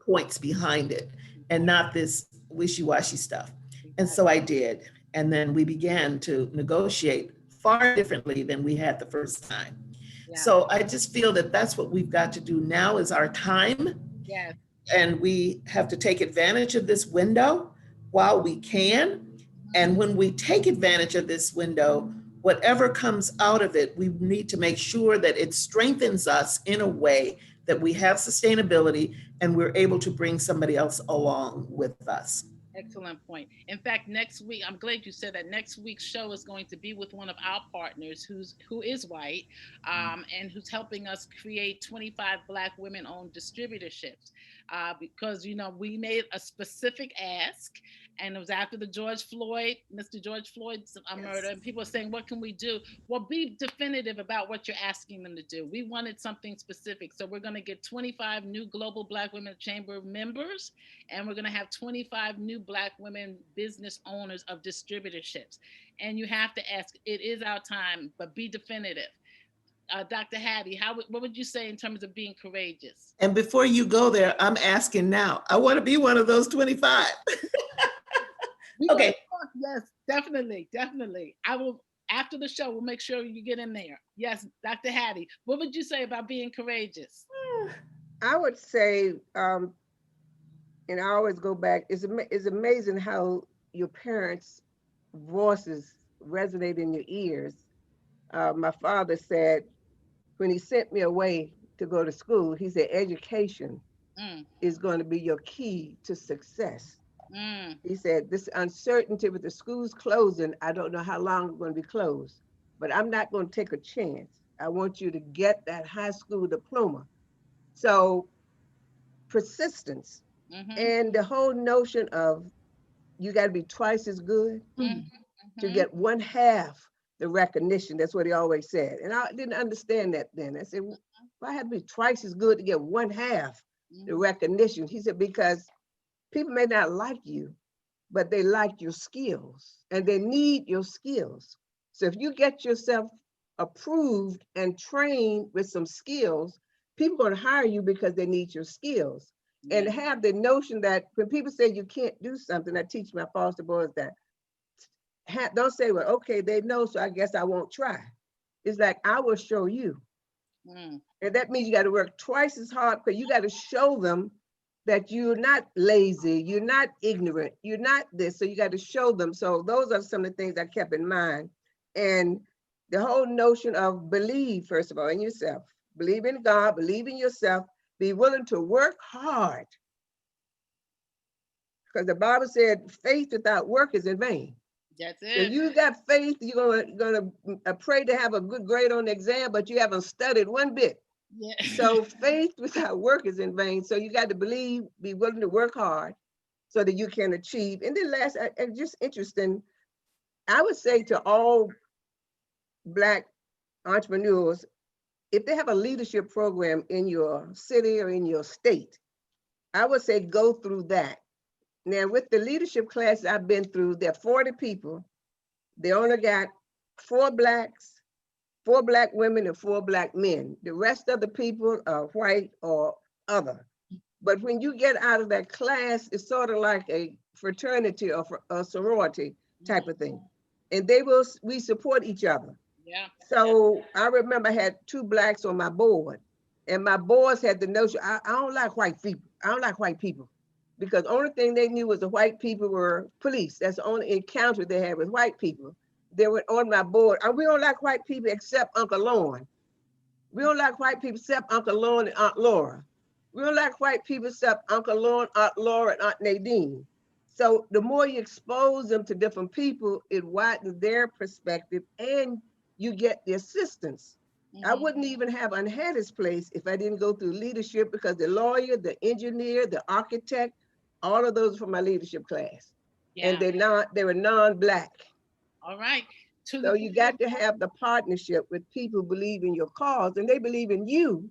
points behind it, and not this wishy-washy stuff. And so I did. And then we began to negotiate far differently than we had the first time. Yeah. So I just feel that that's what we've got to do now is our time. Yes. And we have to take advantage of this window while we can. And when we take advantage of this window, whatever comes out of it, we need to make sure that it strengthens us in a way that we have sustainability and we're able to bring somebody else along with us. Excellent point. In fact, next week, I'm glad you said that. Next week's show is going to be with one of our partners who is white and who's helping us create 25 Black women-owned distributorships because, we made a specific ask, and it was after the Mr. George Floyd's murder, and people are saying, what can we do? Well, be definitive about what you're asking them to do. We wanted something specific. So we're going to get 25 new Global Black Women Chamber members, and we're going to have 25 new Black women business owners of distributorships. And you have to ask, it is our time, but be definitive. Dr. Hattie, what would you say in terms of being courageous? And before you go there, I'm asking now, I want to be one of those 25. Okay. Yes, definitely. I will, after the show, we'll make sure you get in there. Yes, Dr. Hattie, what would you say about being courageous? I would say, and I always go back, it's amazing how your parents' voices resonate in your ears. My father said, when he sent me away to go to school, he said, education is going to be your key to success. He said, this uncertainty with the schools closing, I don't know how long it's going to be closed, but I'm not going to take a chance. I want you to get that high school diploma. So persistence and the whole notion of you got to be twice as good to get one half the recognition. That's what he always said. And I didn't understand that then. I said, well, I had to be twice as good to get one half the recognition. He said, because people may not like you, but they like your skills and they need your skills. So if you get yourself approved and trained with some skills, people are going to hire you because they need your skills. And have the notion that when people say you can't do something, I teach my foster boys that, don't say, well, okay, they know, so I guess I won't try. It's like, I will show you. And that means you got to work twice as hard, because you got to show them that you're not lazy, you're not ignorant, you're not this, so you got to show them. So those are some of the things I kept in mind. And the whole notion of believe, first of all, in yourself. Believe in God, believe in yourself, be willing to work hard. Because the Bible said faith without work is in vain. That's it. So you got faith, you're gonna pray to have a good grade on the exam, but you haven't studied one bit. Yeah. So faith without work is in vain. So you got to believe, be willing to work hard so that you can achieve. And then last, just interesting, I would say to all Black entrepreneurs, if they have a leadership program in your city or in your state, I would say go through that. Now, with the leadership classes I've been through, there are 40 people. They only got 4 Blacks, 4 Black women, and 4 Black men. The rest of the people are white or other. But when you get out of that class, it's sort of like a fraternity or a sorority type of thing. And we support each other. Yeah. So I remember I had 2 Blacks on my board, and my boys had the notion, I don't like white people. I don't like white people. Because the only thing they knew was the white people were police. That's the only encounter they had with white people. They were on my board. We don't like white people except Uncle Lorne. We don't like white people except Uncle Lorne and Aunt Laura. We don't like white people except Uncle Lorne, Aunt Laura, and Aunt Nadine. So the more you expose them to different people, it widens their perspective and you get the assistance. I wouldn't even have Unhattie's place if I didn't go through leadership, because the lawyer, the engineer, the architect, all of those from my leadership class. Yeah. And they were non-Black. All right. So you got to have the partnership with people who believe in your cause, and they believe in you.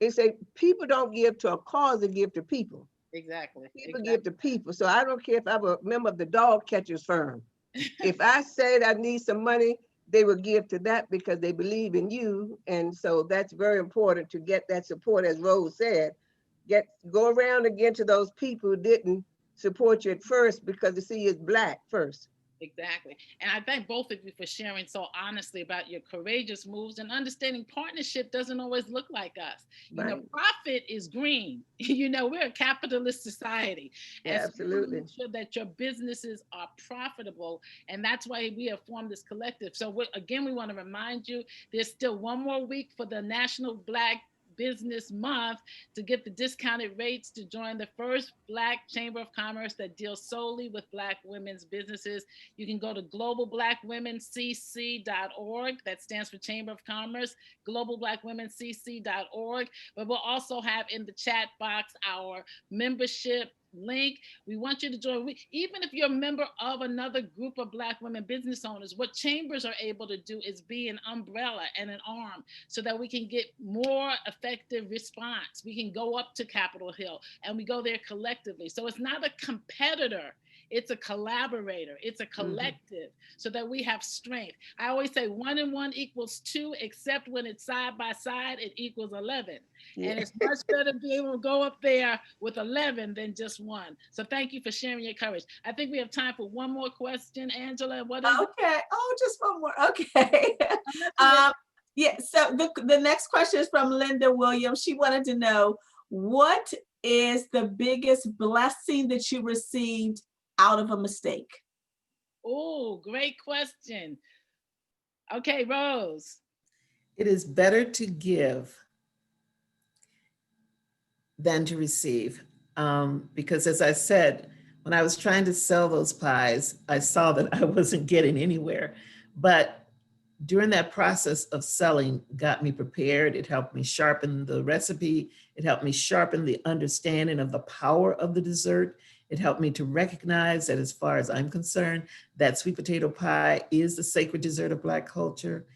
They say people don't give to a cause, they give to people. Exactly. People give to people. So I don't care if I'm a member of the dog catchers firm. If I said I need some money, they will give to that because they believe in you. And so that's very important to get that support, as Rose said. Go around again to those people who didn't support you at first because they see you as Black first. Exactly. And I thank both of you for sharing so honestly about your courageous moves and understanding partnership doesn't always look like us. You know, profit is green. You know, we're a capitalist society. Yeah, and absolutely. So make sure that your businesses are profitable. And that's why we have formed this collective. So again, we want to remind you, there's still one more week for the National Black Business Month to get the discounted rates to join the first Black Chamber of Commerce that deals solely with Black women's businesses. You can go to globalblackwomencc.org. That stands for Chamber of Commerce, globalblackwomencc.org. But we'll also have in the chat box our membership link. We want you to join. Even if you're a member of another group of Black women business owners, what chambers are able to do is be an umbrella and an arm so that we can get more effective response. We can go up to Capitol Hill and we go there collectively. So it's not a competitor. It's a collaborator. It's a collective, so that we have strength. I always say 1 and 1 equals 2, except when it's side by side, it equals 11. And it's much better to be able to go up there with 11 than just 1. So thank you for sharing your courage. I think we have time for one more question, Angela. What is it? Oh, just one more. Okay. Yeah, so the next question is from Linda Williams. She wanted to know, what is the biggest blessing that you received out of a mistake? Oh, great question. Okay, Rose. It is better to give than to receive. Because as I said, when I was trying to sell those pies, I saw that I wasn't getting anywhere. But during that process of selling got me prepared. It helped me sharpen the recipe. It helped me sharpen the understanding of the power of the dessert. It helped me to recognize that, as far as I'm concerned, that sweet potato pie is the sacred dessert of Black culture.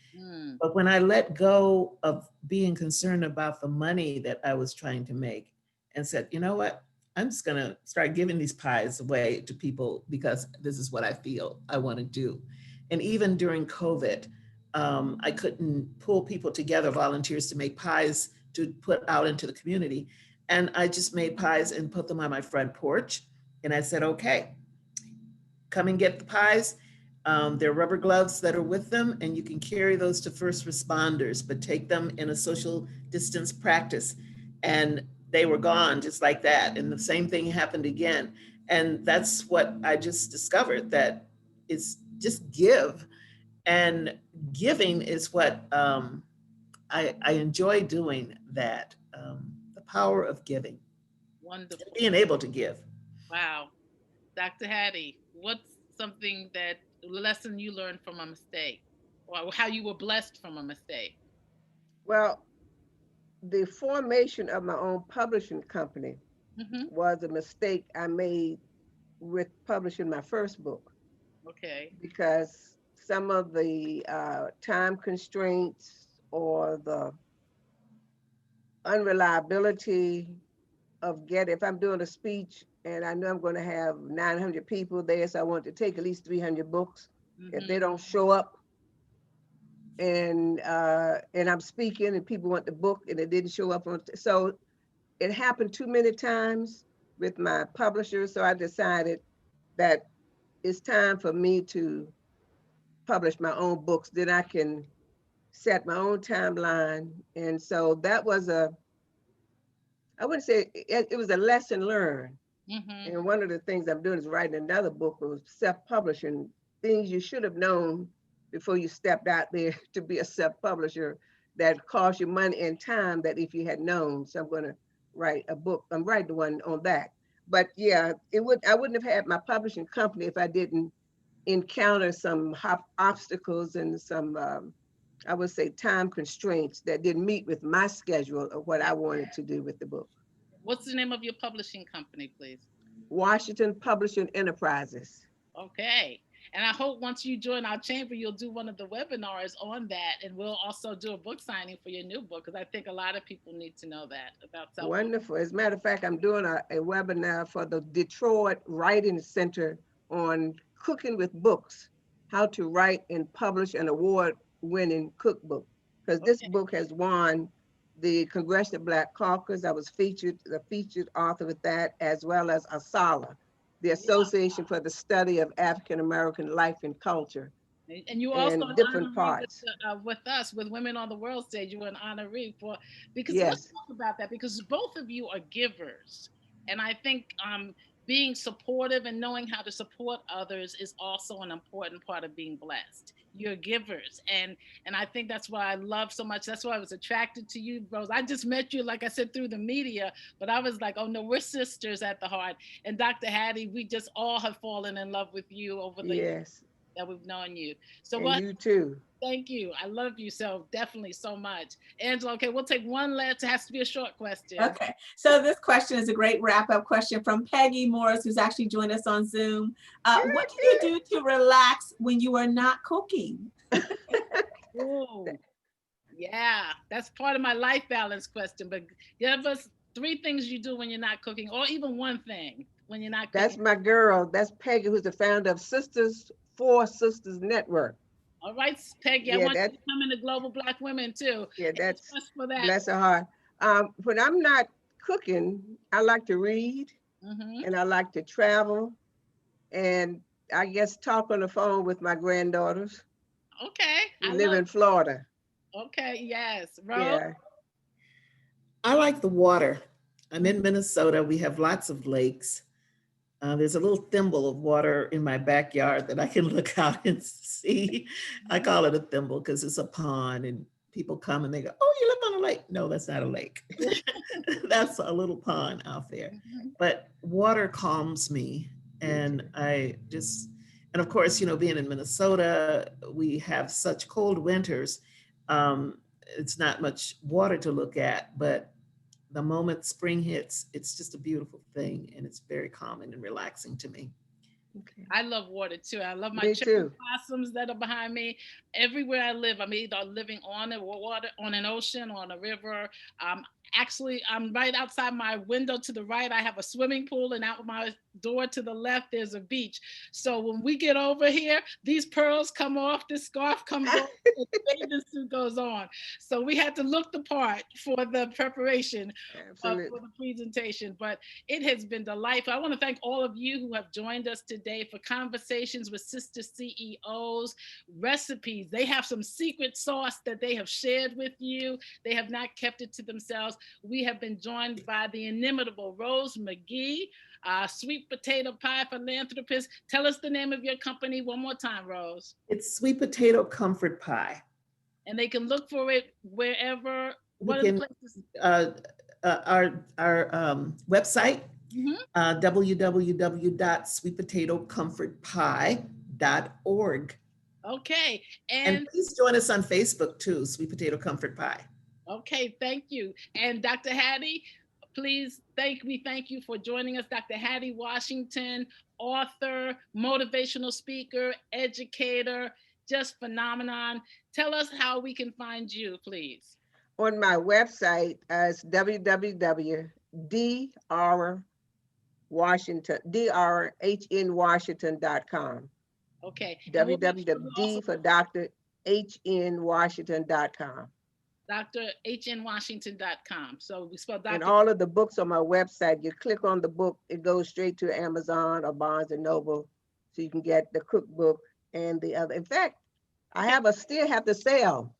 But when I let go of being concerned about the money that I was trying to make and said, you know what, I'm just gonna start giving these pies away to people because this is what I feel I want to do. And even during COVID, I couldn't pull people together, volunteers, to make pies to put out into the community. And I just made pies and put them on my front porch. And I said, okay, come and get the pies. There are rubber gloves that are with them, and you can carry those to first responders, but take them in a social distance practice. And they were gone just like that. And the same thing happened again. And that's what I just discovered, that it's just give. And giving is what I enjoy doing, that. The power of giving. Wonderful. Being able to give. Wow. Dr. Hattie, what's something that lesson you learned from a mistake, or how you were blessed from a mistake? Well, the formation of my own publishing company was a mistake I made with publishing my first book. Okay. Because some of the time constraints or the unreliability of if I'm doing a speech and I know I'm going to have 900 people there, so I want to take at least 300 books. If they don't show up, and I'm speaking and people want the book and it didn't show up so it happened too many times with my publisher. So I decided that it's time for me to publish my own books. Then I can set my own timeline. And so that was I wouldn't say it was a lesson learned. And one of the things I'm doing is writing another book of self-publishing, things you should have known before you stepped out there to be a self-publisher that cost you money and time that if you had known. So I'm going to write a book. I'm writing one on that. But yeah, I wouldn't have had my publishing company if I didn't encounter some obstacles and some, I would say, time constraints that didn't meet with my schedule of what I wanted to do with the book. What's the name of your publishing company, please? Washington Publishing Enterprises. Okay. And I hope once you join our chamber, you'll do one of the webinars on that. And we'll also do a book signing for your new book, because I think a lot of people need to know that about self. Wonderful. As a matter of fact, I'm doing a webinar for the Detroit Writing Center on cooking with books, how to write and publish an award-winning cookbook. Because this book has won the Congressional Black Caucus. I was the featured author with that, as well as ASALA, the Association for the Study of African American Life and Culture. And you also and different parts with us, with Women on the World Stage. You were an honoree for, because yes. Let's talk about that, because both of you are givers, and I think being supportive and knowing how to support others is also an important part of being blessed. You're givers, and I think that's why I love so much. That's why I was attracted to you, Rose. I just met you, like I said, through the media, but I was like, oh no, we're sisters at the heart. And Dr. Hattie, we just all have fallen in love with you over the years that we've known you. So and you too. Thank you. I love you so definitely so much. Angela, okay, we'll take one last. It has to be a short question. Okay, so this question is a great wrap-up question from Peggy Morris, who's actually joined us on Zoom. What do you do to relax when you are not cooking? Ooh, yeah, that's part of my life balance question. But give us 3 things you do when you're not cooking, or even one thing. when you're not That's cooking? my girl. That's Peggy, who's the founder of Sisters for Sisters Network. All right, Peggy, I Yeah, want you to come into Global Black Women too. that's Just for that. bless her heart. When I'm not cooking, I like to read and I like to travel and I guess talk on the phone with my granddaughters. Okay, We I live love in Florida. Okay, yes. Rose? Yeah. I like the water. I'm in Minnesota. We have lots of lakes. There's a little thimble of water in my backyard that I can look out and see. I call it a thimble because it's a pond and people come and they go, "Oh, you live on a lake." No, that's not a lake. That's a little pond out there. But water calms me. And and of course, being in Minnesota, we have such cold winters. It's not much water to look at, but the moment spring hits, it's just a beautiful thing and it's very calming and relaxing to me. Okay. I love water too. I love my Me cherry too. blossoms that are behind me. Everywhere I live, I'm either living on the water, on an ocean, on a river. Actually, I'm right outside my window to the right. I have a swimming pool, and out my door to the left, there's a beach. So when we get over here, these pearls come off, this scarf comes off, and the bathing suit goes on. So we had to look the part for the preparation for Absolutely. the presentation. But it has been delightful. I want to thank all of you who have joined us today for conversations with sister CEOs, recipes. They have some secret sauce that they have shared with you. They have not kept it to themselves. We have been joined by the inimitable Rose McGee, sweet potato pie philanthropist. Tell us the name of your company one more time, Rose. It's sweet potato comfort pie. And they can look for it wherever. What are the places? Our website, www.sweetpotatocomfortpie.org. Okay. And please join us on Facebook too, Sweet Potato Comfort Pie. Okay, thank you. And Dr. Hattie, please we thank you for joining us. Dr. Hattie Washington, author, motivational speaker, educator, just phenomenon. Tell us how we can find you, please. On my website, it's drhnwashington.com. Okay. www.d for Dr. hnwashington.com. drhnwashington.com. So we spell Dr. And all of the books on my website, you click on the book, it goes straight to Amazon or Barnes and Noble. So you can get the cookbook and the other. In fact, I still have the sale.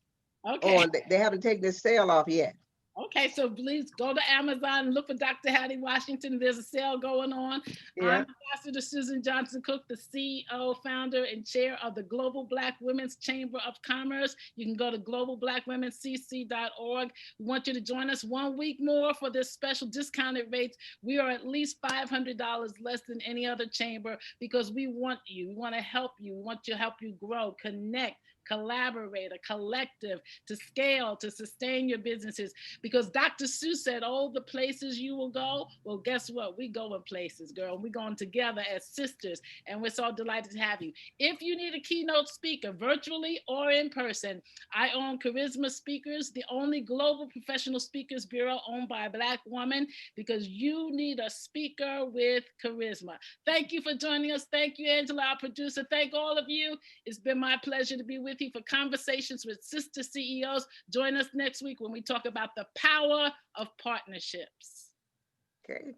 Okay. They haven't taken the sale off yet. Okay, so please go to Amazon and look for Dr. Hattie Washington. There's a sale going on. Yeah. I'm Ambassador Susan Johnson Cook, the CEO, founder, and chair of the Global Black Women's Chamber of Commerce. You can go to globalblackwomencc.org. We want you to join us 1 week more for this special discounted rates. We are at least $500 less than any other chamber because we want you. We want to help you. We want to help you grow, connect, collaborate, a collective to scale, to sustain your businesses. Because Dr. Sue said, "Oh, the places you will go." Well, guess what? We go in places, girl. We're going together as sisters, and we're so delighted to have you. If you need a keynote speaker, virtually or in person, I own Charisma Speakers, the only global professional speakers bureau owned by a Black woman, because you need a speaker with charisma. Thank you for joining us. Thank you, Angela, our producer. Thank all of you. It's been my pleasure to be with you for Conversations with Sister CEOs. Join us next week when we talk about the power of partnerships. Okay.